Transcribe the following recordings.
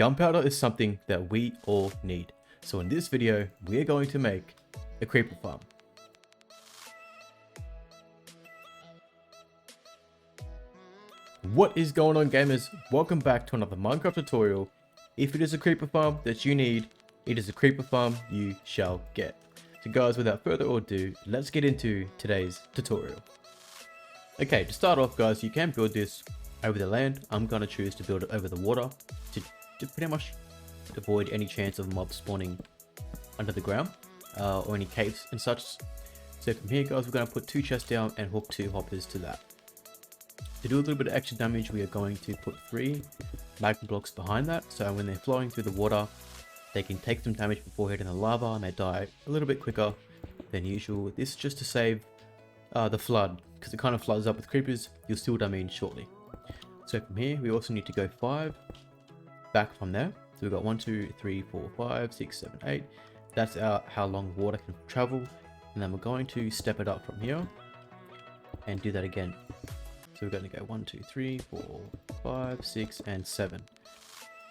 Gunpowder is something that we all need. So in this video, we are going to make a creeper farm. What is going on, gamers? Welcome back to another Minecraft tutorial. If it is a creeper farm that you need, it is a creeper farm you shall get. So guys, without further ado, let's get into today's tutorial. Okay, to start off guys, you can build this over the land. I'm going to choose to build it over the water to pretty much avoid any chance of mobs spawning under the ground or any caves and such. So from here guys, we're going to put 2 chests down and hook 2 hoppers to that. To do a little bit of extra damage, we are going to put 3 magma blocks behind that, so when they're flowing through the water, they can take some damage before hitting the lava and they die a little bit quicker than usual. This is just to save the flood, because it kind of floods up with creepers. You'll see what I mean shortly. So from here, we also need to go 5 back from there. So we've got 1, 2, 3, 4, 5, 6, 7, 8. That's how long water can travel. And then we're going to step it up from here and do that again. So we're going to go 1, 2, 3, 4, 5, 6, and 7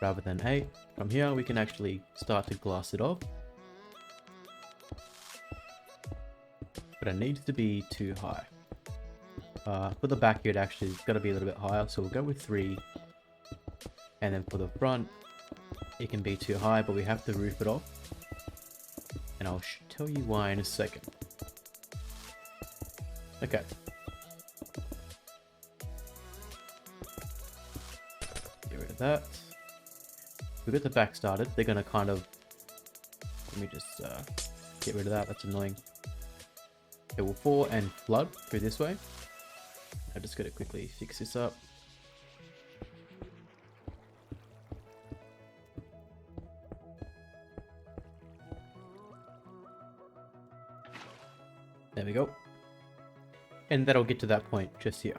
rather than 8. From here, we can actually start to glass it off. But it needs to be too high. For the back here, it actually got to be a little bit higher. So we'll go with 3. And then for the front, it can be too high, but we have to roof it off. And I'll tell you why in a second. Okay. Get rid of that. We got the back started. They're going to kind of... Let me just get rid of that. That's annoying. It will fall and flood through this way. I just got to quickly fix this up. There we go. And that'll get to that point just here.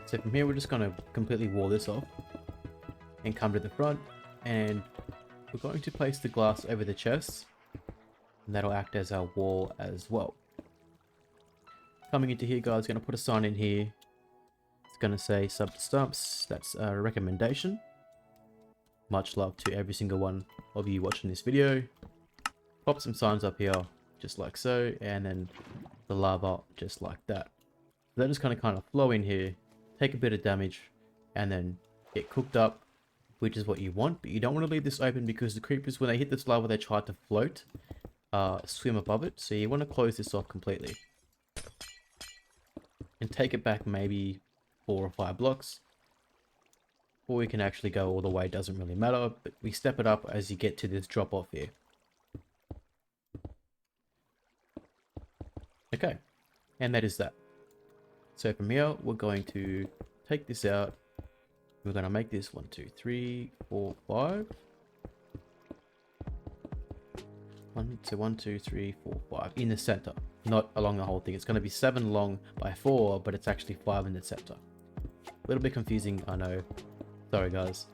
So from here, we're just going to completely wall this off and come to the front, and we're going to place the glass over the chests, and that'll act as our wall as well. Coming into here guys, going to put a sign in here. It's going to say sub to stumps. That's a recommendation. Much love to every single one of you watching this video. Pop some signs up here just like so, and then the lava just like that. So they're just going to kind of flow in here, take a bit of damage, and then get cooked up, which is what you want. But you don't want to leave this open, because the creepers, when they hit this lava, they try to float, swim above it. So you want to close this off completely and take it back maybe 4 or 5 blocks, or we can actually go all the way. Doesn't really matter, but we step it up as you get to this drop off here. Okay, and that is that. So from here, we're going to take this out. We're going to make this 1, 2, 3, 4, 5. 1, 2, 3, 4, 5 in the center, not along the whole thing. It's going to be 7 long by 4, but it's actually 5 in the center. A little bit confusing, I know. Sorry guys.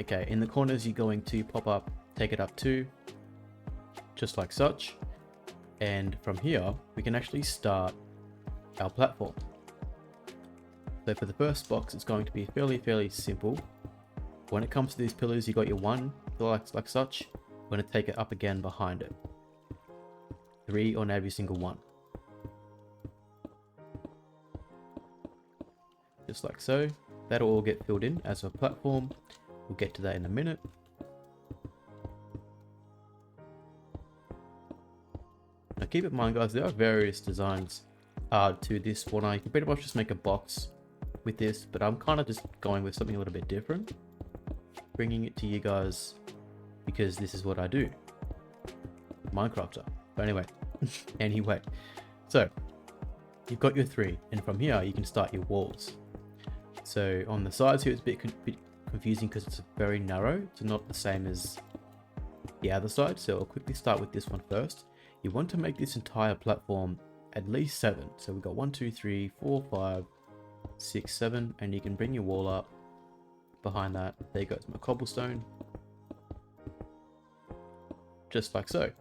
Okay, in the corners, you're going to pop up, take it up 2, just like such. And from here, we can actually start our platform. So for the first box, it's going to be fairly simple. When it comes to these pillars, you got your 1 like such. We're going to take it up again behind it. 3 on every single one. Just like so. That'll all get filled in as a platform. We'll get to that in a minute. Now keep in mind guys, there are various designs to this spawner. You can pretty much just make a box with this, but I'm kind of just going with something a little bit different. Bringing it to you guys because this is what I do. Minecrafter. But anyway, so you've got your 3, and from here you can start your walls. So on the sides here, it's a bit confusing because it's very narrow. It's not the same as the other side. So I'll quickly start with this one first. You want to make this entire platform at least 7. So we've got 1, 2, 3, 4, 5, 6, 7, and you can bring your wall up behind that. There goes my cobblestone. Just like so.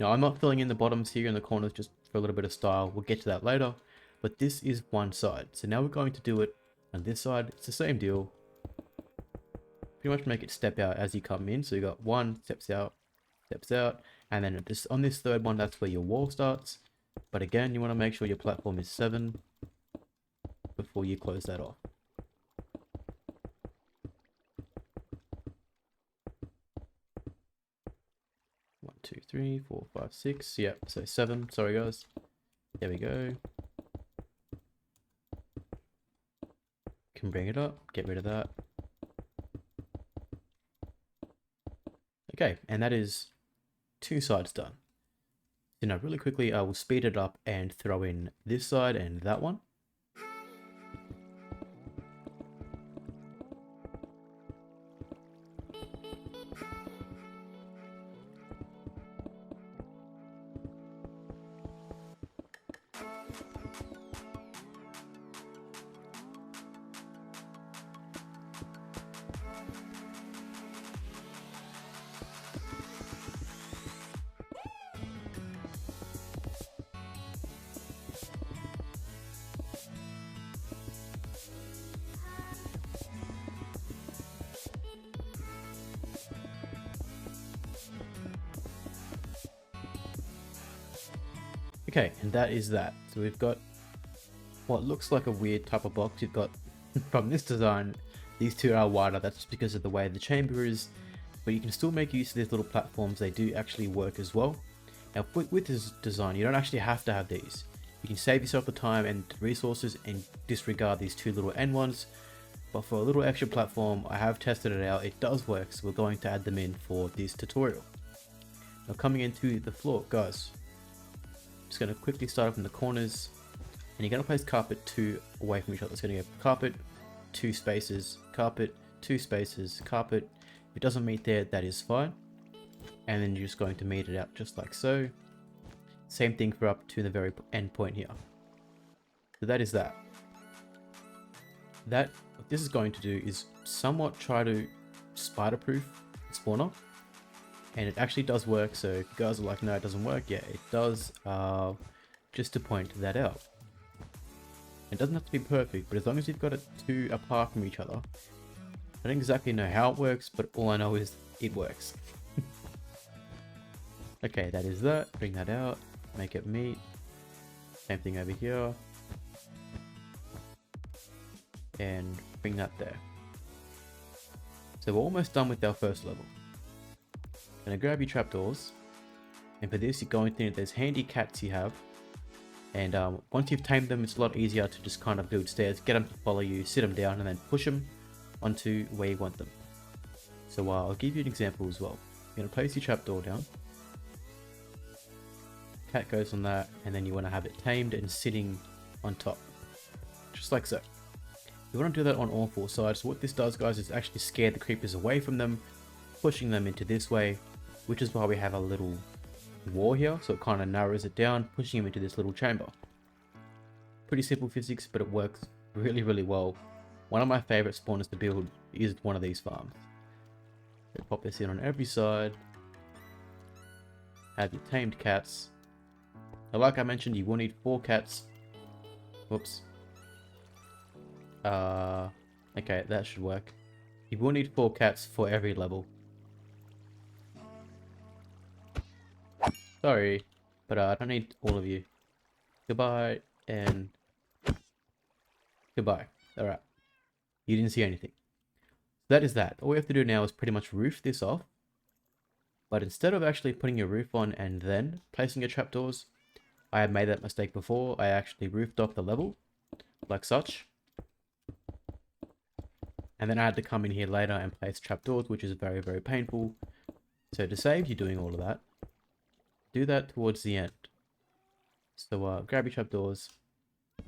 Now I'm not filling in the bottoms here in the corners just for a little bit of style. We'll get to that later. But this is one side. So now we're going to do it on this side. It's the same deal. pretty much make it step out as you come in. So you got one, steps out, and then just on this third one, that's where your wall starts. But again, you want to make sure your platform is 7 before you close that off. One, two, three, 4, 5, 6. Yep, so 7. Sorry guys. There we go. Can bring it up, get rid of that. Okay, and that is 2 sides done. So now really quickly, I will speed it up and throw in this side and that one. Okay, and that is that. So we've got what looks like a weird type of box. You've got, from this design, these 2 are wider. That's just because of the way the chamber is. But you can still make use of these little platforms. They do actually work as well. Now, with this design, you don't actually have to have these. You can save yourself the time and resources and disregard these 2 little end ones. But for a little extra platform, I have tested it out. It does work, so we're going to add them in for this tutorial. Now, coming into the floor, guys. Just going to quickly start up in the corners, and you're going to place carpet 2 away from each other. It's going to go carpet, 2 spaces, carpet, 2 spaces, carpet. If it doesn't meet there, that is fine. And then you're just going to meet it out just like so. Same thing for up to the very end point here. So that is that. What this is going to do is somewhat try to spider-proof the spawner. And it actually does work, so if you guys are like, no, it doesn't work, yeah, it does, just to point that out. It doesn't have to be perfect, but as long as you've got it 2 apart from each other, I don't exactly know how it works, but all I know is it works. Okay, that is that. Bring that out, make it meet. Same thing over here. And bring that there. So we're almost done with our first level. Gonna grab your trapdoors, and for this you're going to need those handy cats you have, and once you've tamed them, it's a lot easier to just kind of build stairs, get them to follow you, sit them down, and then push them onto where you want them. So I'll give you an example as well. You're gonna place your trapdoor down, cat goes on that, and then you want to have it tamed and sitting on top, just like so. You want to do that on all 4 sides. So what this does, guys, is actually scare the creepers away from them, pushing them into this way, which is why we have a little wall here, so it kind of narrows it down, pushing him into this little chamber. Pretty simple physics, but it works really, really well. One of my favorite spawners to build is one of these farms. So pop this in on every side. Have your tamed cats. Now, like I mentioned, you will need 4 cats. Whoops. Okay, that should work. You will need 4 cats for every level. Sorry, but I don't need all of you. Goodbye, and goodbye. Alright. You didn't see anything. So that is that. All we have to do now is pretty much roof this off. But instead of actually putting your roof on and then placing your trapdoors, I have made that mistake before. I actually roofed off the level, like such. And then I had to come in here later and place trapdoors, which is very, very painful. So to save you doing all of that, do that towards the end. So grab your trapdoors,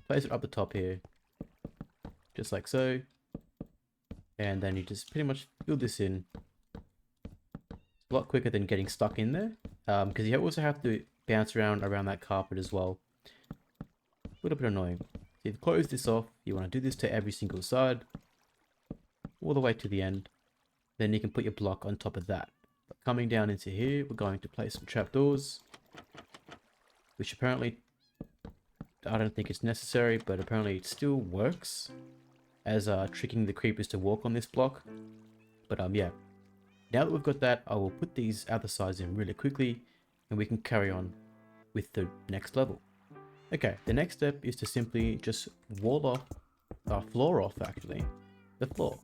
place it up the top here, just like so. And then you just pretty much fill this in. It's a lot quicker than getting stuck in there, because you also have to bounce around that carpet as well. A little bit annoying. So you've closed this off. You want to do this to every single side, all the way to the end. Then you can put your block on top of that. But coming down into here, we're going to place some trapdoors, which apparently, I don't think it's necessary, but apparently it still works as tricking the creepers to walk on this block. But yeah, now that we've got that, I will put these other sides in really quickly and we can carry on with the next level. Okay, the next step is to simply just wall off, floor off actually, the floor.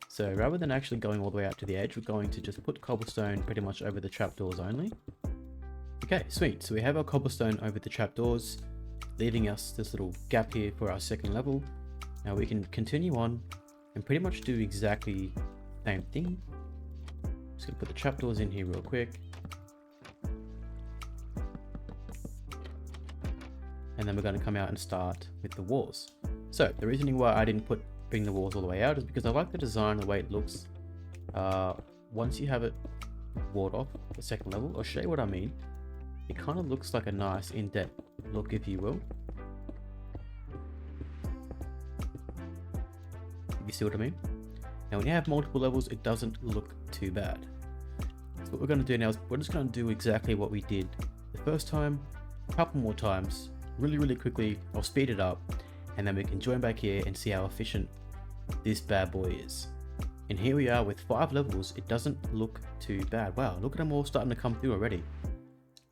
So rather than actually going all the way out to the edge, we're going to just put cobblestone pretty much over the trapdoors only. Okay, sweet. So we have our cobblestone over the trapdoors, leaving us this little gap here for our second level. Now we can continue on and pretty much do exactly the same thing. Just gonna put the trapdoors in here real quick. And then we're going to come out and start with the walls. So the reasoning why I didn't bring the walls all the way out is because I like the design, the way it looks. Once you have it walled off the second level, I'll show you what I mean. It kind of looks like a nice indent look, if you will. If you see what I mean. Now when you have multiple levels, it doesn't look too bad. So what we're going to do now is we're just going to do exactly what we did the first time, a couple more times, really quickly. I'll speed it up and then we can join back here and see how efficient this bad boy is. And here we are with 5 levels. It doesn't look too bad. Wow, look at them all starting to come through already.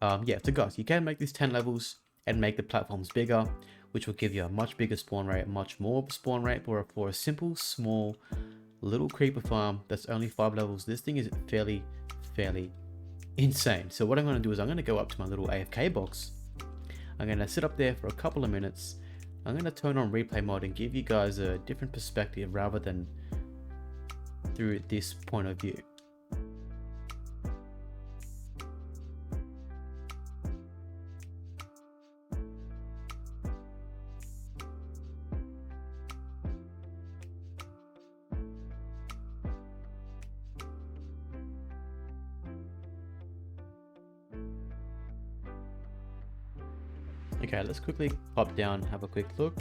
Yeah, so guys, you can make these 10 levels and make the platforms bigger, which will give you a much bigger spawn rate, much more spawn rate. For a simple, small, little creeper farm that's only 5 levels, this thing is fairly insane. So what I'm going to do is I'm going to go up to my little AFK box. I'm going to sit up there for a couple of minutes. I'm going to turn on replay mode and give you guys a different perspective rather than through this point of view. Okay, let's quickly pop down, have a quick look.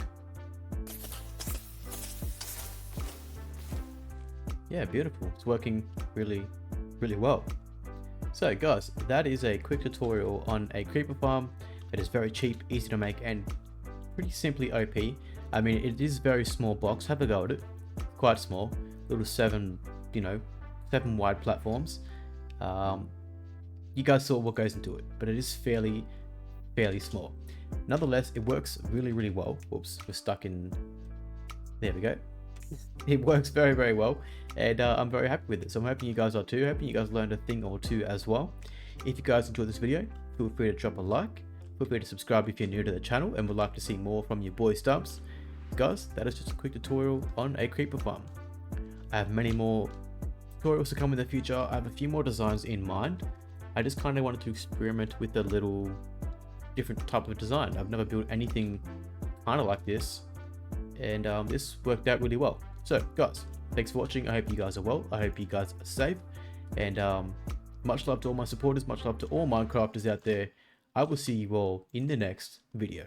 Yeah, beautiful. It's working really well. So guys, that is a quick tutorial on a creeper farm that is very cheap, easy to make, and pretty simply OP. I mean, it is very small box. Have a go at it. Quite small, little 7 wide platforms. You guys saw what goes into it, but it is fairly small. Nonetheless, it works really well. Whoops, we're stuck in. There we go. It works very well, and I'm very happy with it. So I'm hoping you guys are too. Hoping you guys learned a thing or two as well. If you guys enjoyed this video, feel free to drop a like. Feel free to subscribe if you're new to the channel and would like to see more from your boy Stubbs. Guys, that is just a quick tutorial on a creeper farm. I have many more tutorials to come in the future. I have a few more designs in mind. I just kind of wanted to experiment with a little different type of design. I've never built anything kind of like this, and this worked out really well. So guys, thanks for watching. I hope you guys are well. I hope you guys are safe, and much love to all my supporters, much love to all Minecrafters out there. I will see you all in the next video.